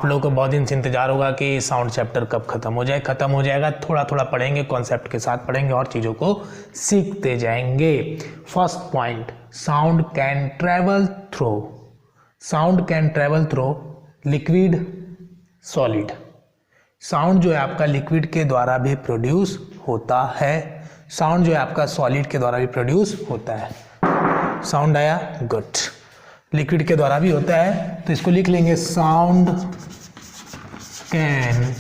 आप लोगों को बहुत दिन से इंतजार होगा कि साउंड चैप्टर कब खत्म हो जाए। खत्म हो जाएगा, थोड़ा थोड़ा पढ़ेंगे, कॉन्सेप्ट के साथ पढ़ेंगे और चीज़ों को सीखते जाएंगे। First point, sound can travel through, sound can travel through liquid solid. Sound जो है आपका लिक्विड के द्वारा भी प्रोड्यूस होता है, साउंड जो है आपका सॉलिड के द्वारा भी प्रोड्यूस होता है। साउंड आया, गुड। लिक्विड के द्वारा भी होता है, तो इसको लिख लेंगे, sound can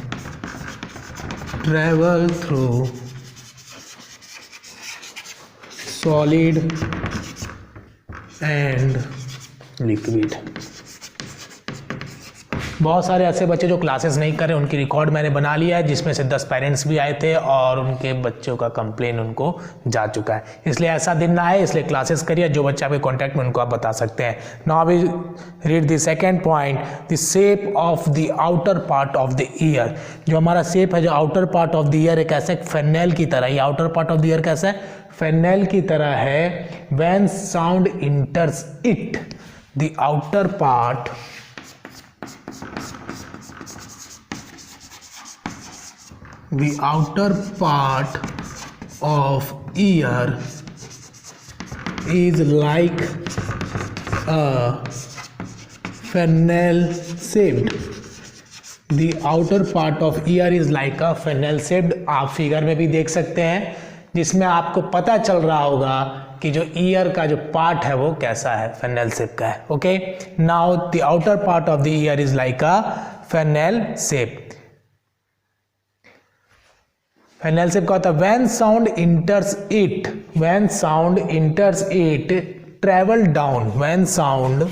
travel through solid and liquid. बहुत सारे ऐसे बच्चे जो क्लासेस नहीं कर रहे, उनकी रिकॉर्ड मैंने बना लिया है, जिसमें से 10 पेरेंट्स भी आए थे और उनके बच्चों का कंप्लेन उनको जा चुका है। इसलिए ऐसा दिन ना आए, इसलिए क्लासेस करिए। जो बच्चा आपके कॉन्टैक्ट में उनको आप बता सकते हैं। Now we read the second point, the shape of the outer part of the ear. जो हमारा शेप है, जो outer part of the ear है, कैसे फेनेल की तरह। ये outer part of the ear कैसा है, फेनेल की तरह है। When sound enters it, the outer part the outer part of ear is like a funnel shaped. The outer part of ear is like a funnel shaped. आप figure में भी देख सकते हैं, जिसमें आपको पता चल रहा होगा कि जो ईयर का जो पार्ट है वो कैसा है, फनेल शेप का है। Okay, now the outer part of the year is like a funnel shape. Funnel shape का होता है when sound enters it, when sound enters it travel down, when sound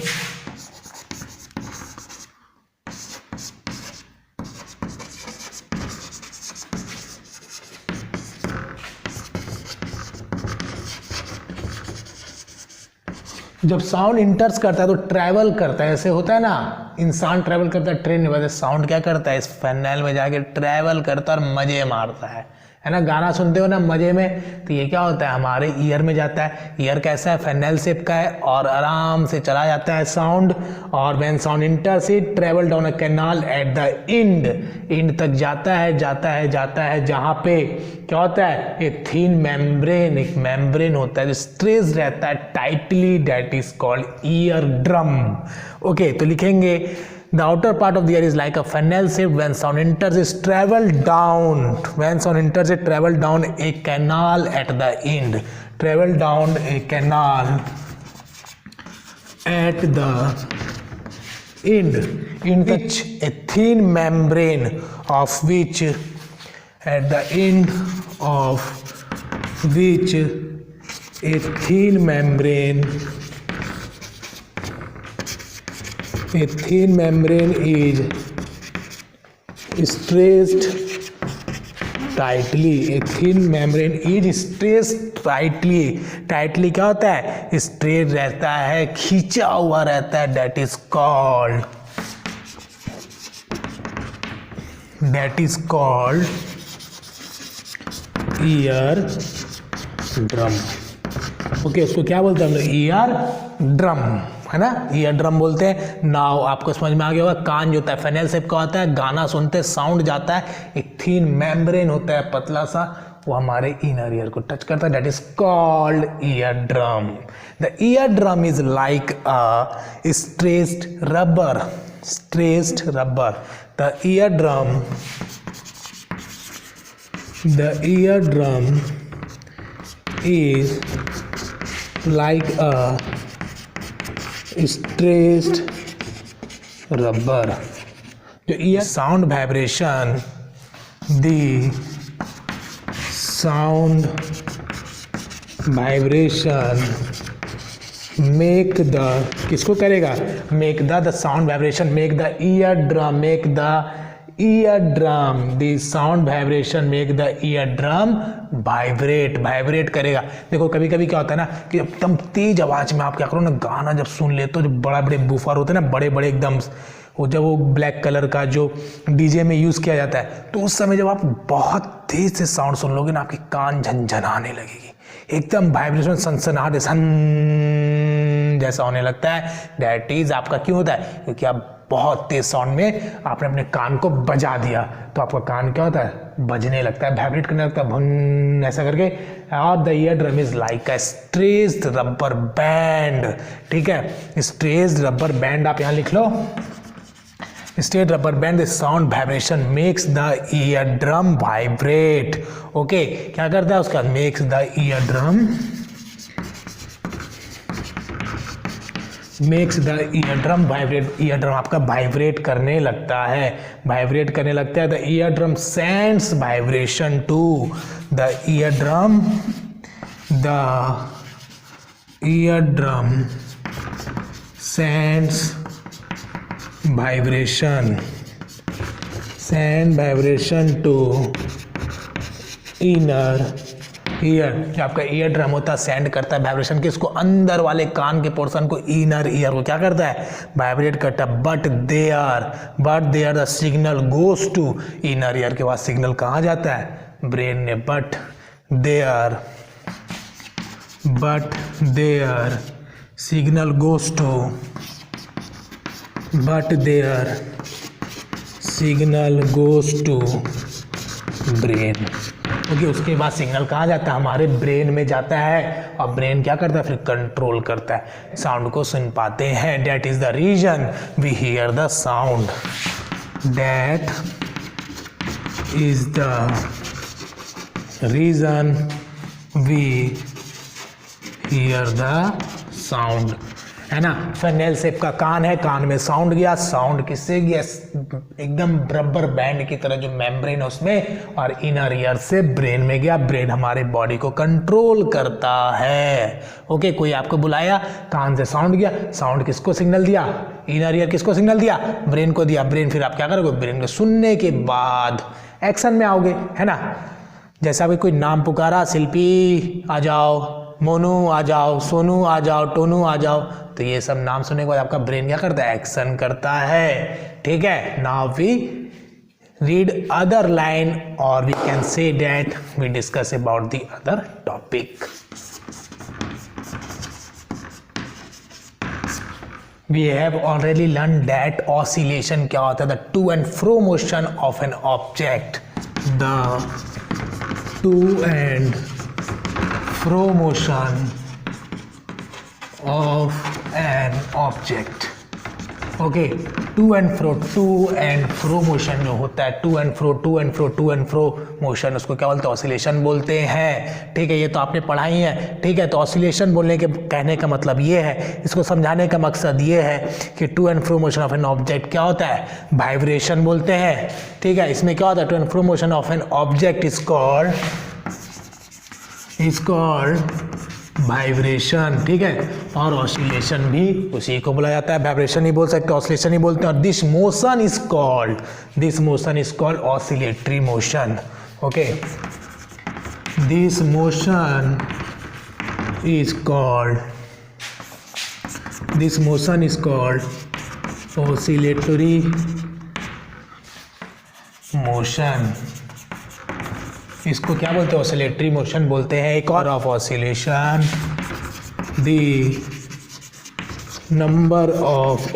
जब साउंड इंटर्स करता है तो ट्रैवल करता है। ऐसे होता है ना, इंसान ट्रैवल करता है ट्रेन में, वैसे साउंड क्या करता है, इस फनेल में जाके ट्रैवल करता है और मजे मारता है ना। गाना सुनते हो ना मजे में, तो ये क्या होता है, हमारे ईयर में जाता है। ईयर कैसा है, फनेल शेप का है और आराम से चला जाता है साउंड। और when sound enters it travel down a canal at the end, and तक जाता है जाता है जाता है, जहाँ पे क्या होता है, एक थीन मेम्ब्रेन, एक मेम्ब्रेन होता है जो स्ट्रेच रहता है tightly, that is called ear drum. Okay, तो लिखेंगे the outer part of the ear is like a funnel shape. When sound enters it travel down, when sound enters it travel down a canal at the end, travel down a canal at the end, in which a thin membrane of which at the end of which a thin membrane is stressed tightly, a thin membrane is stressed tightly, tightly क्या होता है, straight रहता है, खींचा हुआ रहता है, that is called ear drum। Okay, उसको क्या बोलते हैं हम लोग, ईयर ड्रम, है ना, ईयर ड्रम बोलते हैं। नाउ आपको समझ में आ गया होगा, कान जो होता है फनेल शेप का होता है, गाना सुनते हैं साउंड जाता है, एक थीन मेम्ब्रेन होता है पतला सा, वो हमारे इनर ईयर को टच करता है, that is called ear drum. The eardrum is like a stretched rubber, stretched rubber. The ear drum is like a stressed rubber। जो year sound vibration, the sound vibration make the, किसको करेगा, make the sound vibration make the eardrum, make the eardrum, the sound vibration make the eardrum vibrate, vibrate करेगा। देखो कभी कभी क्या होता है ना कि एकदम तेज आवाज में आप क्या करो ना, गाना जब सुन लेते हो, जो बड़ा बड़े बूफर होते हैं ना, बड़े बड़े एकदम, वो जब वो ब्लैक कलर का जो डीजे में यूज किया जाता है, तो उस समय जब आप बहुत तेज से साउंड सुन लोगे ना, आपके कान झनझनाने लगेगी, एकदम वाइब्रेशन सनसनाहट सन जैसा होने लगता है। दैट इज आपका क्यों होता है, क्योंकि आप बहुत तेज साउंड में आपने अपने कान को बजा दिया तो आपका कान क्या होता है, बजने लगता है, वाइब्रेट करने लगता है, भन ऐसा करके। और the eardrum is like a stretched rubber band. ठीक है, स्ट्रेच्ड रबर बैंड आप यहाँ लिख लो, straight rubber band, the sound vibration makes the eardrum vibrate. Okay, क्या करता है उसका, makes the eardrum, makes the eardrum vibrate. Eardrum आपका वाइब्रेट करने लगता है, वाइब्रेट करने लगता है। The eardrum sends vibration to the eardrum, the eardrum sends vibration, send vibration to inner ear. जो आपका ear drum होता है सेंड करता है वाइब्रेशन किसको, अंदर वाले कान के पोर्शन को, इनर ईयर को क्या करता है, वाइब्रेट करता है। But there the signal goes to inner ear, के बाद सिग्नल कहाँ जाता है, ब्रेन में। But there signal goes to, but there signal goes to brain. Okay, उसके बाद सिग्नल कहाँ जाता है, हमारे ब्रेन में जाता है, और ब्रेन क्या करता है, फिर कंट्रोल करता है, साउंड को सुन पाते हैं। That is the reason we hear the sound, that is the reason we hear the sound, है ना। फनेल शेप का कान है, कान में साउंड गया, साउंड किससे गया, एकदम रबर बैंड की तरह जो मेम्ब्रेन है उसमें, और इनर ईयर से ब्रेन में गया। ब्रेन हमारे बॉडी को कंट्रोल करता है। ओके, कोई आपको बुलाया, कान से साउंड गया, साउंड किसको सिग्नल दिया, इनर ईयर किसको सिग्नल दिया, ब्रेन को दिया। ब्रेन फिर आप क्या करोगे, ब्रेन को सुनने के बाद एक्शन में आओगे, है ना। जैसा भी कोई नाम पुकारा, शिल्पी आ जाओ, मोनू आ जाओ, सोनू आ जाओ, टोनू आ जाओ, तो ये सब नाम सुनने के बाद आपका ब्रेन क्या करता है, एक्शन करता है। ठीक है, now we read other line, और we can say that we discuss about the other topic. We have already learned that oscillation क्या होता है, the to and fro motion of an object, the to and fro motion of an object। Okay, to and fro motion जो होता है, to and fro motion, उसको क्या बोलते हैं, ऑसिलेशन बोलते हैं। ठीक है, ये तो आपने पढ़ा ही है। ठीक है, तो ऑसिलेशन बोलने के कहने का मतलब ये है, इसको समझाने का मकसद ये है कि to and fro motion of an object क्या होता है, वाइब्रेशन बोलते हैं। ठीक है, इसमें क्या होता है, to and fro motion of an object is called vibration. ठीक है, और ऑसिलेशन भी उसी को बोला जाता है, वाइब्रेशन ही बोल सकते, ऑसिलेशन ही बोलते हैं। और this motion is called oscillatory motion. Okay, this motion is called oscillatory motion. इसको क्या बोलते हैं, ऑसिलेटरी मोशन बोलते हैं। एक और of oscillation, the number of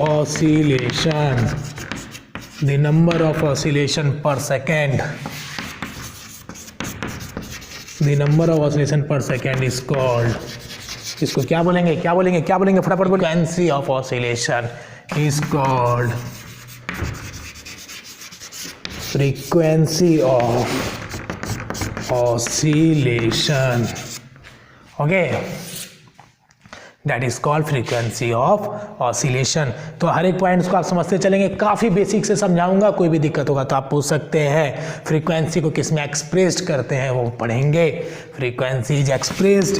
oscillation पर सेकेंड, इज कॉल्ड, इसको क्या बोलेंगे फटाफट बोलो, frequency of oscillation is called frequency of oscillation। Okay, that is called frequency of oscillation. तो हर एक पॉइंट्स को आप समझते चलेंगे, काफ़ी बेसिक से समझाऊंगा, कोई भी दिक्कत होगा तो आप पूछ सकते हैं। फ्रीक्वेंसी को किस में एक्सप्रेस्ड करते हैं वो पढ़ेंगे। Frequency is expressed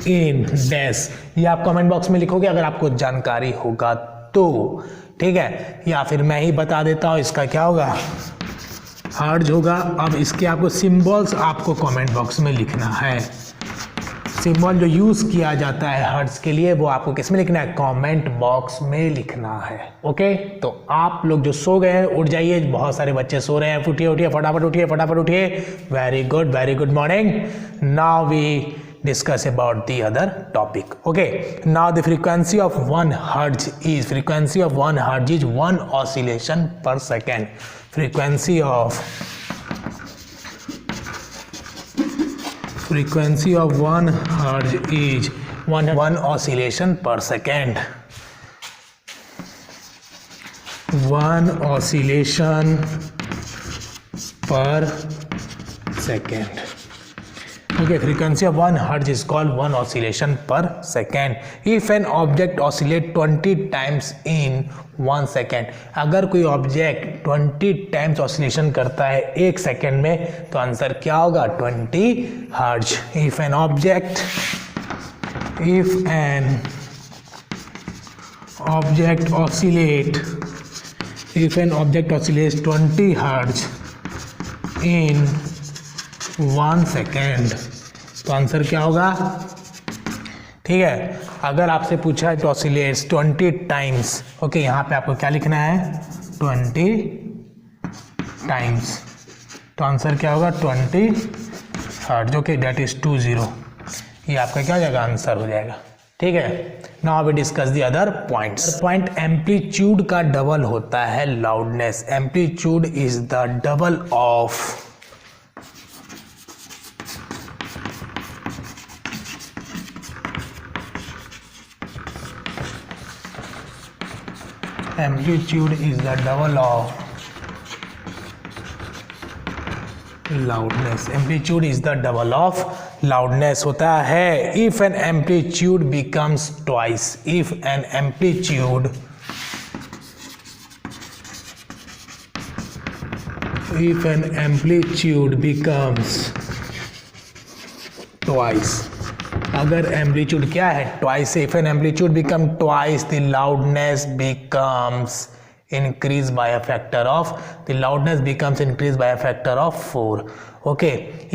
in, dash. ये आप कमेंट बॉक्स में लिखोगे अगर आपको जानकारी होगा तो, ठीक है, या फिर मैं ही बता देता हूँ इसका क्या होगा, हर्ट्ज होगा। अब इसके आपको सिंबल्स आपको कमेंट बॉक्स में लिखना है, सिंबल जो यूज़ किया जाता है हर्ट्ज के लिए वो आपको किस में लिखना है, कमेंट बॉक्स में लिखना है। ओके, तो आप लोग जो सो गए हैं उठ जाइए, बहुत सारे बच्चे सो रहे हैं, उठिए उठिए फटाफट उठिए फटाफट उठिए। Very good morning. Now we discuss about the other topic. Okay, now the frequency of 1 hertz is 1 oscillation per second. Frequency of 1 hertz is 1 oscillation per second. 1 oscillation per second. Okay, frequency of 1 hertz is called 1 oscillation per second. If an object oscillates 20 times in 1 second, अगर कोई object 20 times oscillation करता है 1 second में तो answer क्या होगा, 20 hertz. If an object oscillates 20 hertz in 1 second तो answer क्या होगा, ठीक है। अगर आपसे पूछा है तो ऑसिलेट्स 20 टाइम्स, ओके, यहाँ पे आपको क्या लिखना है, 20 टाइम्स, तो आंसर क्या होगा 20 हर्ट्ज। ओके, दैट इज 20, ये आपका क्या हो जाएगा, आंसर हो जाएगा, ठीक है। Now we discuss the other points. Point amplitude का डबल होता है loudness. Amplitude is the double of amplitude is the double of loudness. Amplitude is the double of loudness होता है। If an amplitude becomes twice, if an amplitude becomes twice, अगर amplitude क्या है, twice. If an amplitude become twice the loudness becomes increase by a factor of 4। Okay,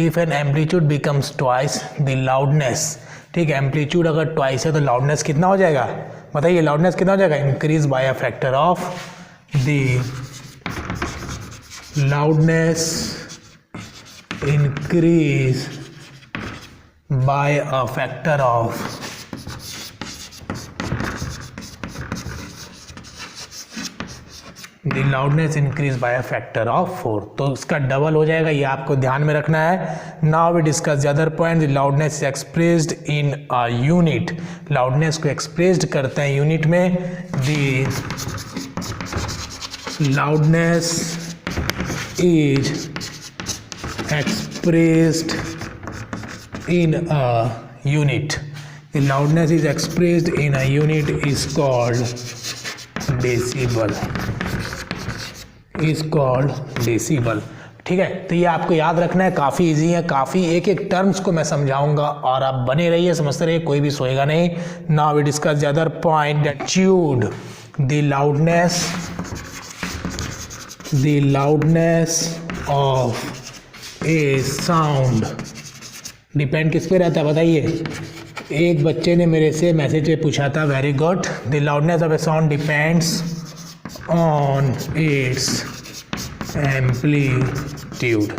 if an amplitude becomes twice the loudness, ठीक है, amplitude अगर twice है तो loudness कितना हो जाएगा, बताइए, लाउडनेस कितना हो जाएगा, increase by a factor of the loudness increase by a factor of the loudness increase by a factor of 4, तो इसका डबल हो जाएगा, ये आपको ध्यान में रखना है। Now we discuss the other point. The loudness is expressed in a unit. loudness को expressed करते हैं यूनिट में। The loudness is expressed in a unit. The loudness is expressed in a unit is called decibel. ठीक है, तो ये आपको याद रखना है, काफ़ी इजी है, काफ़ी एक एक टर्म्स को मैं समझाऊंगा और आप बने रहिए, समझते रहिए, कोई भी सोएगा नहीं। Now we discuss the other point, that amplitude, the loudness of a sound depend किस पे रहता है, बताइए। एक बच्चे ने मेरे से मैसेज पे पूछा था, very good. The loudness of a sound depends on it's amplitude,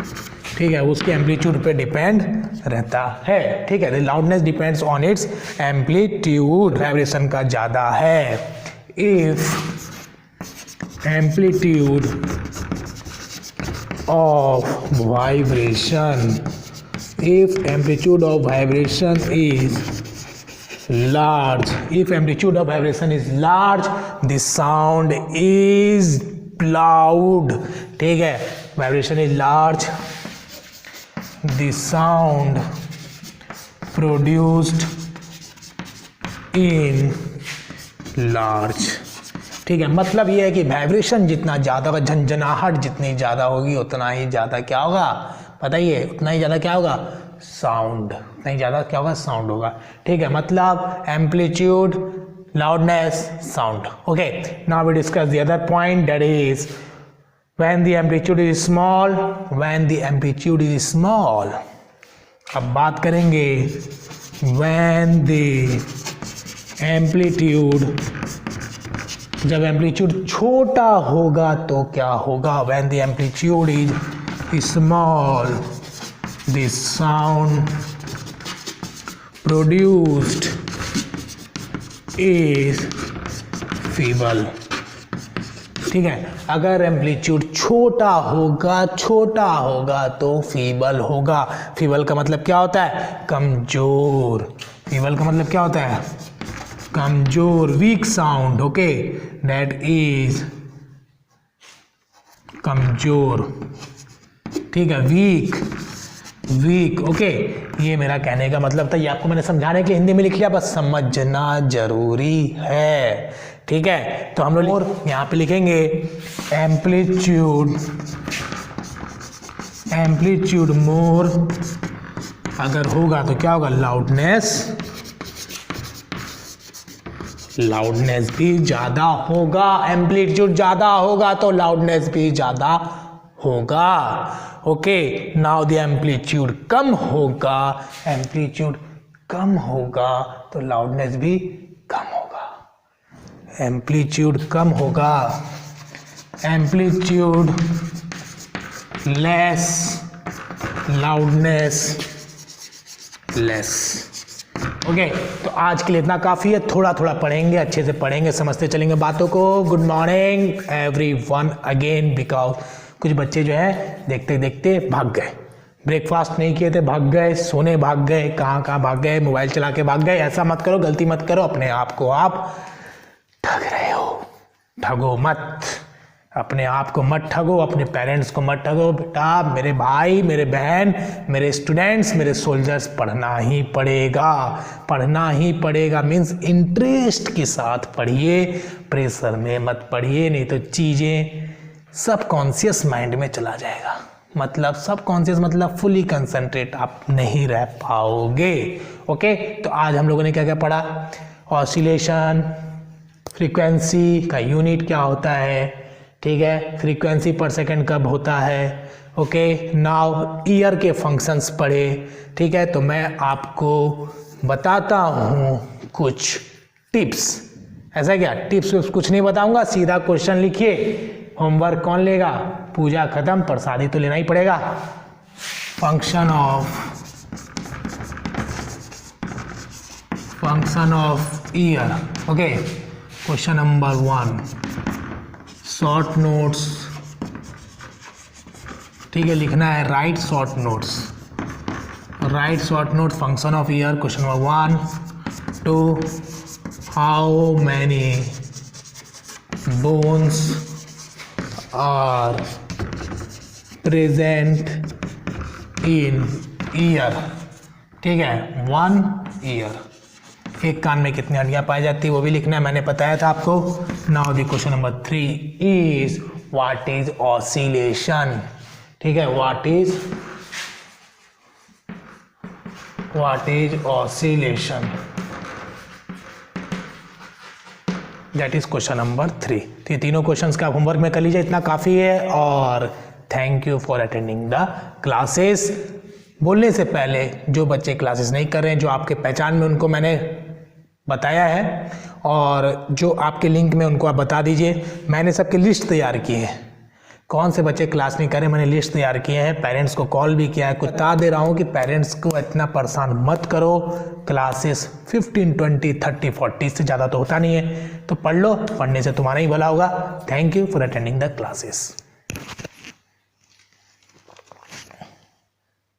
ठीक है, उसके एम्पलीट्यूड पे डिपेंड रहता है, ठीक है। The loudness depends on it's amplitude, vibration का ज़्यादा है। If amplitude of vibration, if amplitude of vibration is large, the sound is loud, ठीक है, vibration is large, the sound produced in large, ठीक है। मतलब ये है कि वाइब्रेशन जितना ज़्यादा होगा, झंझनाहट जितनी ज़्यादा होगी उतना ही ज़्यादा क्या होगा, बताइए, उतना ही ज़्यादा क्या होगा, साउंड, उतना ही ज़्यादा क्या होगा, साउंड होगा, ठीक है। मतलब amplitude, loudness, sound. Okay, now we discuss the other point, that is when the amplitude is small. अब बात करेंगे व्हेन द एम्पलीट्यूड, जब एम्पलीट्यूड छोटा होगा तो क्या होगा, when the amplitude is small the sound produced is feeble. ठीक है, अगर एम्पलीट्यूड छोटा होगा तो फीबल होगा। फीबल का मतलब क्या होता है, कमजोर। फीबल का मतलब क्या होता है, कमजोर, weak sound. Okay, that is कमजोर। ठीक है, वीक। ओके, ये मेरा कहने का मतलब था, ये आपको मैंने समझाने के लिए हिंदी में लिख लिया, बस समझना जरूरी है। ठीक है, तो हम लोग यहाँ पे लिखेंगे एम्पलीट्यूड मोर, अगर होगा तो क्या होगा, लाउडनेस भी ज्यादा होगा। एम्पलीट्यूड ज्यादा होगा तो लाउडनेस भी ज्यादा होगा। ओके, नाउ द एम्पलीट्यूड कम होगा तो लाउडनेस भी कम होगा। एम्पलीट्यूड कम होगा, amplitude less, loudness less. Okay, तो आज के लिए इतना काफ़ी है, थोड़ा थोड़ा पढ़ेंगे, अच्छे से पढ़ेंगे, समझते चलेंगे बातों को। Good morning everyone again, because कुछ बच्चे जो है देखते देखते भाग गए, ब्रेकफास्ट नहीं किए थे, भाग गए, सोने भाग गए, कहाँ भाग गए, मोबाइल चला के भाग गए। ऐसा मत करो, गलती मत करो, अपने आप को आप ठग रहे हो, ठगो मत, अपने आप को मत ठगो, अपने पेरेंट्स को मत ठगो। बेटा, मेरे भाई, मेरे बहन, मेरे स्टूडेंट्स, मेरे सोल्जर्स, पढ़ना ही पड़ेगा। मीन्स इंटरेस्ट के साथ पढ़िए, प्रेशर में मत पढ़िए, नहीं तो चीज़ें सबकॉन्शियस माइंड में चला जाएगा। मतलब सबकॉन्शियस मतलब फुली कंसंट्रेट आप नहीं रह पाओगे। ओके, तो आज हम लोगों ने क्या क्या पढ़ा, ऑसिलेशन, फ्रीक्वेंसी का यूनिट क्या होता है, ठीक है, फ्रीक्वेंसी पर सेकंड कब होता है। ओके, नाउ ईयर के फंक्शंस पढ़े। ठीक है, तो मैं आपको बताता हूँ कुछ टिप्स। ऐसा क्या, टिप्स कुछ नहीं बताऊंगा, सीधा क्वेश्चन लिखिए, होमवर्क कौन लेगा, पूजा खत्म, प्रसादी तो लेना ही पड़ेगा। Function of ear. Okay, question number 1, short notes. ठीक है, लिखना है write short notes function of ear. Question number 1, 2, how many bones are present in ear. ठीक है, 1 ईयर, एक कान में कितनी हड्डियां पाई जाती है वो भी लिखना है, मैंने बताया था आपको। Now the question number 3 is what is oscillation. ठीक है, what is oscillation, that is question number 3। तो ये तीनों क्वेश्चंस का होमवर्क में कर लीजिए, इतना काफ़ी है। और thank you for attending the classes. बोलने से पहले जो बच्चे क्लासेस नहीं कर रहे हैं, जो आपके पहचान में, उनको मैंने बताया है, और जो आपके लिंक में उनको आप बता दीजिए। मैंने सबकी लिस्ट तैयार की है, कौन से बच्चे क्लास नहीं करें, मैंने लिस्ट तैयार किए हैं, पेरेंट्स को कॉल भी किया है। कुछ बता दे रहा हूँ कि पेरेंट्स को इतना परेशान मत करो, क्लासेस 15, 20, 30, 40 से ज़्यादा तो होता नहीं है, तो पढ़ लो, पढ़ने से तुम्हारा ही भला होगा। Thank you for attending the classes.